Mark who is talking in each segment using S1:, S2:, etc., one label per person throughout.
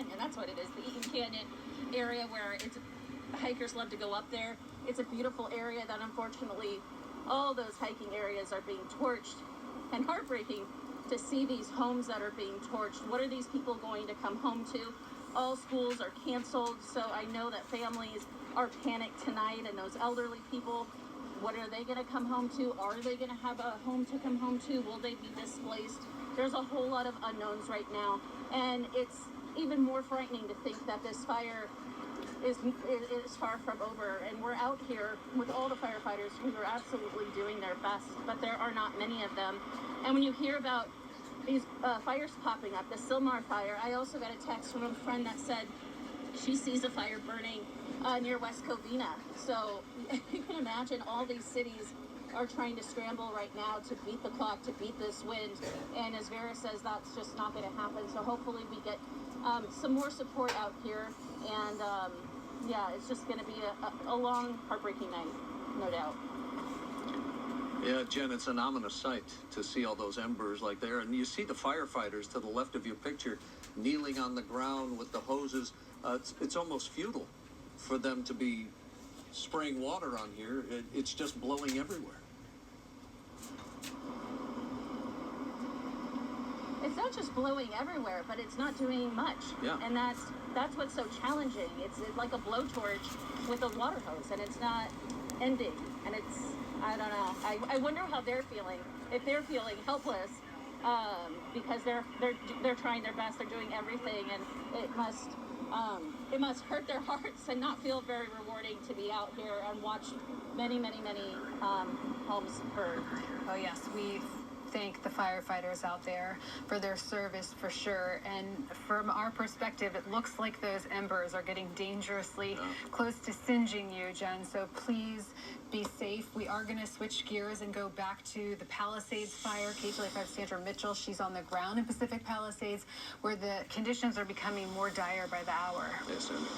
S1: Canyon. That's what it is, the Eaton Canyon area where hikers love to go up there. It's a beautiful area that unfortunately all those hiking areas are being torched, and heartbreaking to see these homes that are being torched. What are these people going to come home to? All schools are canceled, so I know that families are panicked tonight, and those elderly people, what are they going to come home to? Are they going to have a home to come home to? Will they be displaced? There's a whole lot of unknowns right now, and it's even more frightening to think that this fire is far from over, and we're out here with all the firefighters who are absolutely doing their best, but there are not many of them. And when you hear about these fires popping up, the Sylmar fire, I also got a text from a friend that said she sees a fire burning near West Covina. So you can imagine all these cities are trying to scramble right now to beat the clock, to beat this wind. And as Vera says, that's just not going to happen. So hopefully we get some more support out here. And yeah, it's just going to be a long, heartbreaking night, no doubt.
S2: Yeah, Jen, it's an ominous sight to see all those embers like there. And you see the firefighters to the left of your picture kneeling on the ground with the hoses. It's almost futile for them to be spraying water on here. It's just blowing everywhere.
S1: It's not just blowing everywhere, but it's not doing much.
S2: Yeah.
S1: And that's what's so challenging. It's like a blowtorch with a water hose, and it's not ending. And it's, I don't know. I wonder how they're feeling. If they're feeling helpless, because they're trying their best, they're doing everything, and it must hurt their hearts and not feel very rewarding to be out here and watch many homes burn.
S3: Oh yes, we thank the firefighters out there for their service for sure. And from our perspective, it looks like those embers are getting dangerously close to singeing you, Jen. So please be safe. We are going to switch gears and go back to the Palisades fire. KTLA5 Sandra Mitchell, she's on the ground in Pacific Palisades, where the conditions are becoming more dire by the hour.
S2: Yes, Sandra.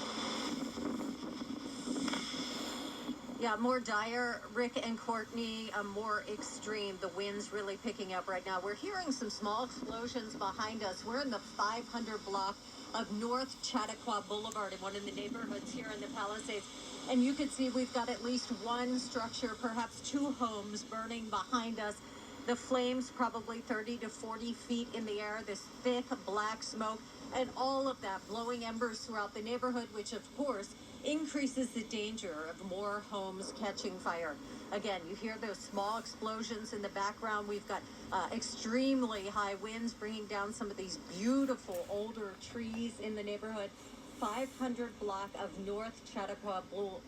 S4: Yeah, more dire, Rick and Courtney, more extreme. The wind's really picking up right now. We're hearing some small explosions behind us. We're in the 500 block of North Chautauqua Boulevard in one of the neighborhoods here in the Palisades. And you can see we've got at least one structure, perhaps two homes burning behind us. The flames probably 30 to 40 feet in the air, this thick black smoke, and all of that blowing embers throughout the neighborhood, which of course increases the danger of more homes catching fire. Again, you hear those small explosions in the background. We've got extremely high winds bringing down some of these beautiful older trees in the neighborhood. 500 block of North Chautauqua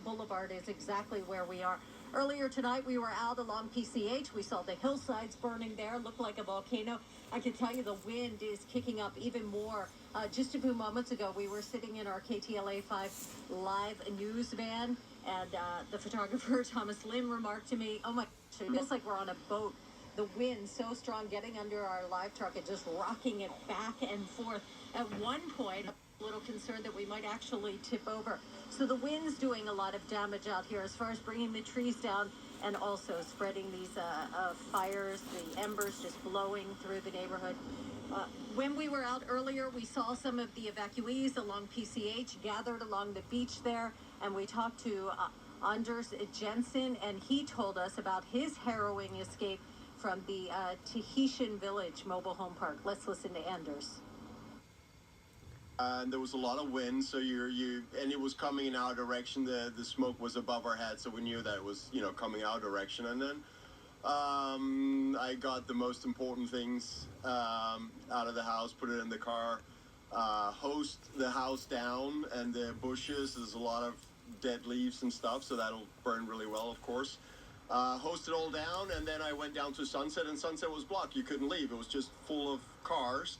S4: Boulevard is exactly where we are. Earlier tonight, we were out along PCH. We saw the hillsides burning there, looked like a volcano. I can tell you the wind is kicking up even more. Just a few moments ago, we were sitting in our KTLA5 live news van, and the photographer, Thomas Lim, remarked to me, oh my gosh, it feels like we're on a boat. The wind so strong getting under our live truck and just rocking it back and forth. At one point, a little concerned that we might actually tip over. So the wind's doing a lot of damage out here as far as bringing the trees down and also spreading these fires, the embers just blowing through the neighborhood. When we were out earlier, we saw some of the evacuees along PCH gathered along the beach there, and we talked to Anders Jensen, and he told us about his harrowing escape from the Tahitian Village mobile home park. Let's listen to Anders.
S5: And there was a lot of wind, so and it was coming in our direction. The smoke was above our head, so we knew that it was, coming our direction. And then I got the most important things out of the house, put it in the car, hosed the house down, and the bushes. There's a lot of dead leaves and stuff, so that'll burn really well, of course. Hosed it all down, and then I went down to Sunset, and Sunset was blocked. You couldn't leave. It was just full of cars.